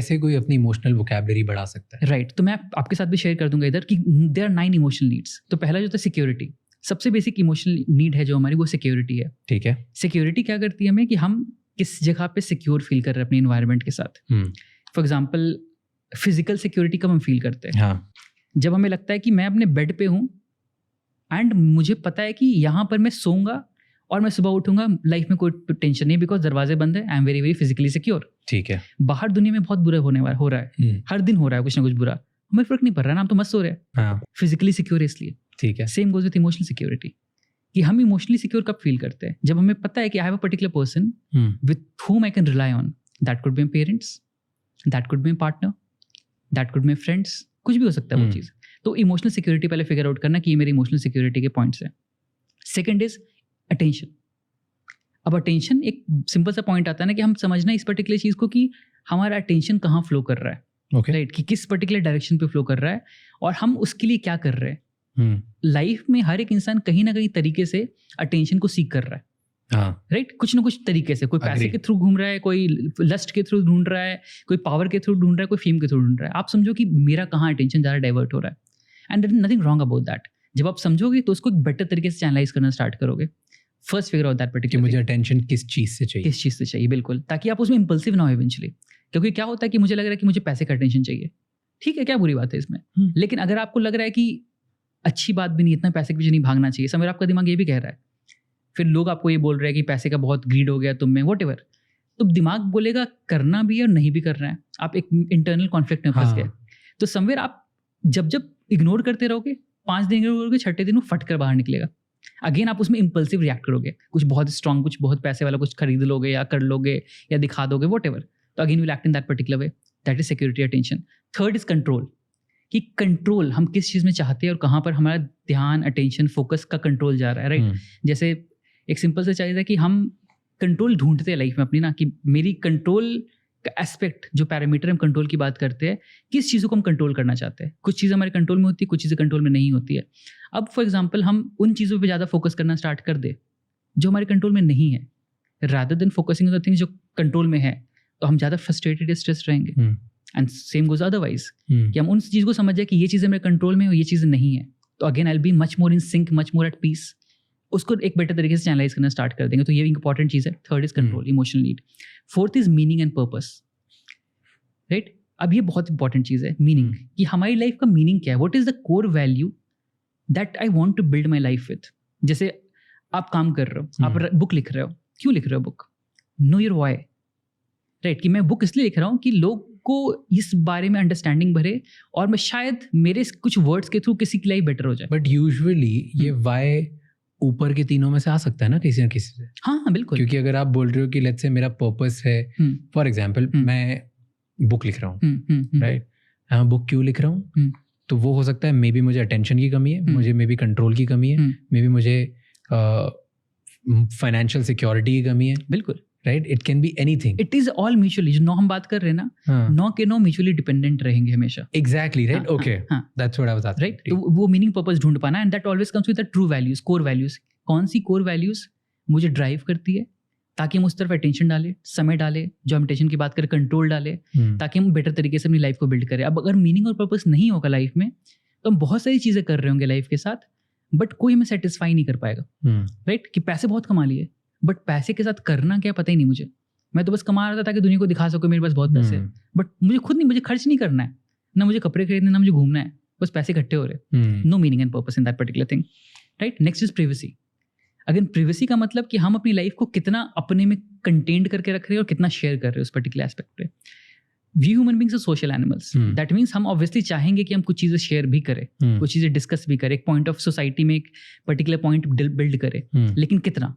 कैसे कोई अपनी इमोशनल वोकैबुलरी बढ़ा सकता है? राइट, तो मैं आपके साथ भी शेयर कर दूंगा इधर कि देयर आर 9 इमोशनल नीड्स। तो पहला जो था सिक्योरिटी, सबसे बेसिक इमोशनल नीड है जो हमारी, वो सिक्योरिटी है। ठीक है। सिक्योरिटी क्या करती है हमें कि हम किस जगह पे सिक्योर फील कर रहे हैं अपने इन्वायरमेंट के साथ। फॉर एग्जाम्पल फिजिकल सिक्योरिटी कब हम फील करते हैं? हाँ। जब हमें लगता है कि मैं अपने बेड पे हूँ एंड मुझे पता है कि यहाँ पर मैं सोऊंगा और मैं सुबह उठूंगा, लाइफ में कोई टेंशन नहीं, बिकॉज दरवाजे बंद है, I am very very physically secure. ठीक है। बाहर दुनिया में बहुत बुरा हो रहा है, हर दिन हो रहा है कुछ ना कुछ बुरा, हमें फर्क नहीं पड़ रहा ना, हम तो मस्त हो रहे हैं। हाँ। फिजिकली सिक्योर है इसलिए। ठीक है। Same goes with emotional security, कि हम इमोशनली सिक्योर कब फील करते हैं? जब हमें पता है कि I have a particular person with whom I can rely on. That could be my parents, that could be my partner, that could be my friends, कुछ भी हो सकता है वो चीज़। तो इमोशनल सिक्योरिटी पहले फिगर आउट करना कि ये मेरे इमोशनल सिक्योरिटी के पॉइंट्स हैं। Second is attention. अब अटेंशन एक सिंपल सा पॉइंट आता है ना कि हम समझना इस पर्टिकुलर चीज़ को कि हमारा अटेंशन कहाँ फ्लो कर रहा है, Okay. राइट, कि किस पर्टिकुलर डायरेक्शन पे फ्लो कर रहा है और हम उसके लिए क्या कर रहे हैं। लाइफ में हर एक इंसान कहीं ना कहीं तरीके से अटेंशन को सीख कर रहा है, हाँ। राइट, कुछ ना कुछ तरीके से। कोई पैसे Agree. के थ्रू घूम रहा है, कोई लस्ट के थ्रू ढूंढ रहा है, कोई पावर के थ्रू ढूंढ रहा है, कोई फेम के थ्रू ढूंढ रहा है। आप समझो कि मेरा कहाँ अटेंशन ज़्यादा डाइवर्ट हो रहा है, and there is nothing wrong about that. जब आप समझोगे तो उसको एक बेटर तरीके से चैनलाइज करना स्टार्ट करोगे। फर्स्ट फिगर आउट दैट कि पर्टिकुलर मुझे अटेंशन किस चीज़ से चाहिए, किस चीज़ से चाहिए, बिल्कुल, ताकि आप उसमें इम्पल्सिव ना हो इवेंचुअली। क्योंकि क्या होता है कि मुझे लग रहा है कि मुझे पैसे का अटेंशन चाहिए, ठीक है, क्या बुरी बात है इसमें, लेकिन अगर आपको लग रहा है कि अच्छी बात भी नहीं, इतना पैसे के पीछे नहीं भागना चाहिए, समय आपका दिमाग ये भी कह रहा है, फिर लोग आपको ये बोल रहे हैं कि पैसे का बहुत ग्रीड हो गया तुम में, व्हाटएवर, तो दिमाग बोलेगा करना भी है और नहीं भी करना है, आप एक इंटरनल कॉन्फ्लिक्ट में फंस गए। तो समवेयर आप जब इग्नोर करते रहोगे, 5 दिन इग्नोर करोगे, 6ठे दिन वो फट कर बाहर निकलेगा। अगेन आप उसमें इम्पल्सिव रिएक्ट करोगे, कुछ बहुत स्ट्रॉन्ग, कुछ बहुत पैसे वाला कुछ खरीद लोगे या कर लोगे या दिखा दोगे, व्हाटएवर। तो again will act in that particular way, that is security attention. Third is control, कि कंट्रोल हम किस चीज़ में चाहते हैं और कहाँ पर हमारा ध्यान, अटेंशन, फोकस का कंट्रोल जा रहा है, राइट। जैसे एक सिंपल सा चीज़ है कि हम कंट्रोल ढूंढते हैं लाइफ में अपनी ना, कि मेरी कंट्रोल का एस्पेक्ट, जो पैरामीटर हम कंट्रोल की बात करते हैं, किस चीज़ों को हम कंट्रोल करना चाहते हैं। कुछ चीज़ें हमारे कंट्रोल में होती है, कुछ चीज़ें कंट्रोल में नहीं होती है। अब फॉर एग्जाम्पल हम उन चीज़ों पर ज़्यादा फोकस करना स्टार्ट कर दे जो हमारे कंट्रोल में नहीं है, rather than focusing on the things जो कंट्रोल में है, तो हम ज़्यादा फ्रस्ट्रेटेड या स्ट्रेस रहेंगे। एंड सेम गोज अदरवाइज, कि हम उन चीज़ को समझ जाए कि ये चीज़ें मेरे कंट्रोल में और ये चीज़ें नहीं है, तो again I will be much more in sync, much more at peace, उसको एक बेटर तरीके से चैनलाइज करना स्टार्ट कर देंगे। तो ये इंपॉर्टेंट चीज़ है। Third is control, emotional need. Fourth is meaning and purpose, right. अब ये बहुत इंपॉर्टेंट चीज़ है, मीनिंग, कि हमारी लाइफ का मीनिंग क्या है, what is the core value that I want to build my life with. जैसे आप काम कर रहे हो, आप बुक लिख रहे हो, क्यों लिख रहे हो book? Know your why, right, कि मैं बुक इसलिए लिख रहा हूँ कि लोग को इस बारे में अंडरस्टैंडिंग बढ़े और मैं शायद मेरे कुछ वर्ड्स के थ्रू किसी की लाइफ बेटर हो जाए। बट यूजुअली ये वाई ऊपर के तीनों में से आ सकता है ना किसी न किसी से। हाँ बिल्कुल, क्योंकि अगर आप बोल रहे हो कि लेट्स से मेरा पर्पस है, फॉर एग्जांपल मैं बुक लिख रहा हूँ, राइट, हाँ, बुक क्यों लिख रहा हूँ, तो वो हो सकता है मे बी मुझे अटेंशन की कमी है, मुझे मे बी कंट्रोल की कमी है, मे बी मुझे फाइनेंशियल सिक्योरिटी की कमी है, बिल्कुल, right, it can be anything, it is all mutually, जो हम बात कर रहे हैं ना, नो के नो म्यूचुअली डिपेंडेंट रहेंगे हमेशा। Exactly, right, okay, that's what I was asking, right. तो वो मीनिंग पर्पस ढूंढ पाना, and that always comes with the true values, core values. कौन सी कोर वैल्यूज मुझे ड्राइव करती है, ताकि हम उस तरफ अटेंशन डालें, समय डालें, जो हम अटेंशन की बात करें कंट्रोल डालें, ताकि हम बेटर तरीके से अपनी लाइफ को बिल्ड करें। अब अगर मीनिंग और पर्पस नहीं होगा लाइफ में, तो हम बहुत सारी चीजें कर रहे होंगे लाइफ के साथ, बट कोई हमें सेटिस्फाई नहीं कर पाएगा, राइट। कि पैसे बहुत कमा लिए, बट पैसे के साथ करना क्या पता ही नहीं मुझे। मैं तो बस कमा रहा था ताकि दुनिया को दिखा सको मेरे पास बहुत पैसे हैं, बट मुझे खुद नहीं, मुझे खर्च नहीं करना है, ना मुझे कपड़े खरीदने, ना मुझे घूमना है, बस पैसे इकट्ठे हो रहे। No meaning and purpose in that particular thing, right. Next is privacy. Again privacy का मतलब कि हम अपनी लाइफ को कितना अपने में कंटेन्ड करके रख रहे हैं और कितना शेयर कर रहे हैं उस पर्टिकुलर एस्पेक्ट पे। We human beings are social animals, that means हम ऑब्वियसली चाहेंगे कि हम कुछ चीज़ें शेयर भी करें, कुछ चीज़ें डिस्कस भी करें, एक पॉइंट ऑफ सोसाइटी में एक पर्टिकुलर पॉइंट बिल्ड करें, लेकिन कितना?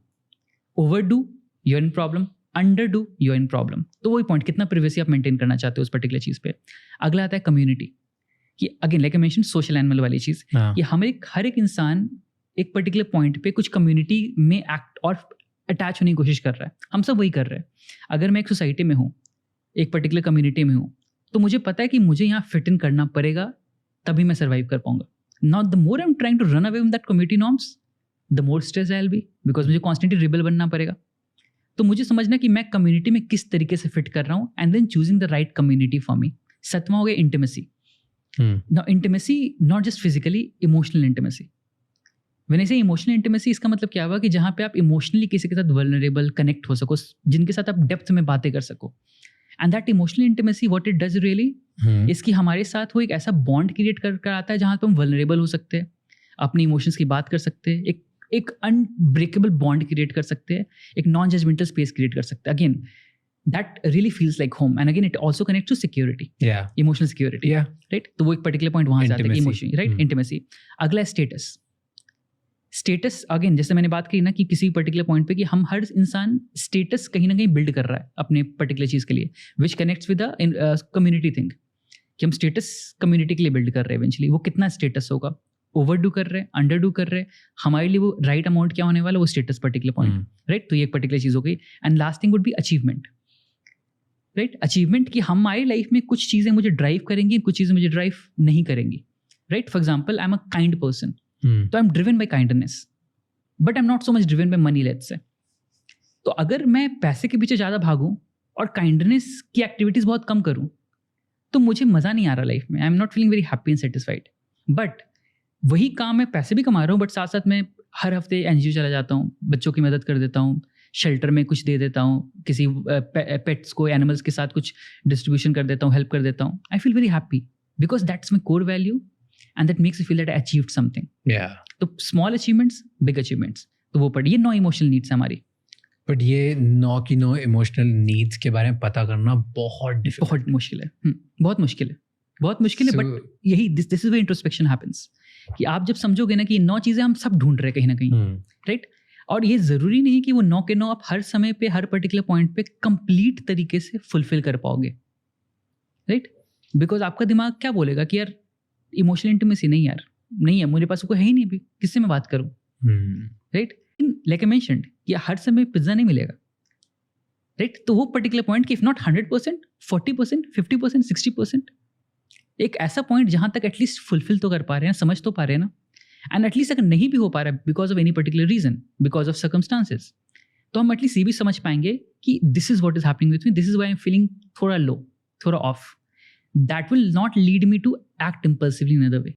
Over do you are in problem, under do you are in problem. तो वही पॉइंट, कितना प्रिवेसी आप मेंटेन करना चाहते हो उस पर्टिकुलर चीज़ पे। अगला आता है कम्युनिटी, कि again like I mention social animal वाली चीज़, कि हर एक इंसान एक पर्टिकुलर पॉइंट पे कुछ कम्युनिटी में एक्ट और अटैच होने की कोशिश कर रहा है। हम सब वही कर रहे हैं। अगर मैं एक सोसाइटी में हूँ, एक पर्टिकुलर कम्युनिटी में हूँ, तो मुझे पता है कि मुझे यहाँ फिट इन करना पड़ेगा, तभी मैं सर्वाइव कर पाऊंगा। Not the more I am trying to run away from that community norms, the more stress I will be, because मुझे कॉन्स्टेंटली रिबेल बनना पड़ेगा। तो मुझे समझना कि मैं कम्युनिटी में किस तरीके से फिट कर रहा हूँ and then choosing the right community for me. 7वां हो गया intimacy. Now intimacy not just physically, emotional intimacy. When I say emotional intimacy, इसका मतलब क्या हुआ कि जहाँ पे आप इमोशनली किसी के साथ वल्नरेबल कनेक्ट हो सको, जिनके साथ आप डेप्थ में बातें कर सको. And that emotional intimacy what it does really इसकी हमारे साथ वो एक ऐसा बॉन्ड क्रिएट कर आता है जहाँ पे हम वल्नरेबल हो सकते हैं, अपने इमोशंस की बात कर सकते हैं, एक अनब्रेकेबल बॉन्ड क्रिएट कर सकते हैं, एक नॉन जजमेंटल स्पेस क्रिएट कर सकते हैं. Again that really feels like home, and again it also connects to security, emotional security, right? तो वो एक particular point वहाँ से आता है, emotion, right? Intimacy. अगला है status. Again जैसे मैंने बात की ना कि किसी particular point पे कि हम हर इंसान status कहीं ना कहीं build कर रहा है अपने particular चीज़ के लिए, which connects with the community thing, कि हम status community के लिए build कर रहे हैं eventually. वो कितना status होगा, overdo कर रहे हैं, underdo कर रहे हैं, हमारे लिए वो right amount क्या होने वाला, वो status particular point, right? तो ये एक particular चीज़ हो गई. And last thing would be achievement. Right, achievement कि हमारी लाइफ में कुछ चीज़ें मुझे ड्राइव करेंगी, कुछ चीज़ें मुझे ड्राइव नहीं करेंगी. Right, for example I am a kind person, तो I am driven by kindness, but I am not so much driven by money, let's say. तो अगर मैं पैसे के पीछे ज़्यादा भागूं और काइंडनेस की एक्टिविटीज़ बहुत कम करूं, तो मुझे मज़ा नहीं आ रहा लाइफ में. आई am not feeling very happy and satisfied. But वही काम मैं पैसे भी कमा रहा हूँ, बट साथ साथ मैं हर हफ्ते NGO चला जाता हूँ, बच्चों की मदद कर देता हूँ, शेल्टर में कुछ दे देता हूँ, किसी पेट्स को, एनिमल्स के साथ कुछ डिस्ट्रीब्यूशन कर देता हूँ, हेल्प कर देता हूँ. I feel very happy because that's my core value and that makes you feel that I achieved something. तो स्मॉल अचीवमेंट्स, बिग अचीवमेंट्स, तो वो पढ़, ये 9 इमोशनल नीड्स है हमारी. बट ये 9 की 9 इमोशनल नीड्स के बारे में पता करना बहुत मुश्किल है. बहुत मुश्किल है. बट यही this is where introspection happens, कि आप जब समझोगे ना कि 9 चीज़ें हम सब ढूंढ रहे हैं कहीं ना कहीं, राइट? और ये ज़रूरी नहीं कि वो 9 के 9 आप हर समय पे, हर पर्टिकुलर पॉइंट पे कंप्लीट तरीके से फुलफिल कर पाओगे, राइट? बिकॉज आपका दिमाग क्या बोलेगा कि यार इमोशनल इंटीमेसी नहीं, यार नहीं है, मेरे पास कोई है ही नहीं, अभी किससे मैं बात करूँ, राइट? लाइक आई मेंशन्ड कि हर समय पिज्जा नहीं मिलेगा, राइट? तो वो पर्टिकुलर पॉइंट कि इफ नॉट 100%, 40%, 50%, 60%, एक ऐसा पॉइंट जहाँ तक एटलीस्ट फुलफिल तो कर पा रहे हैं, समझ तो पा रहे हैं ना. एंड एटलीस्ट अगर नहीं भी हो पा रहा है because of any particular reason, because of circumstances, तो हम एटलीस्ट ये भी समझ पाएंगे कि this is what is happening with me, this is why I am feeling थोड़ा लो, थोड़ा off. That will not lead me to act impulsively in other way.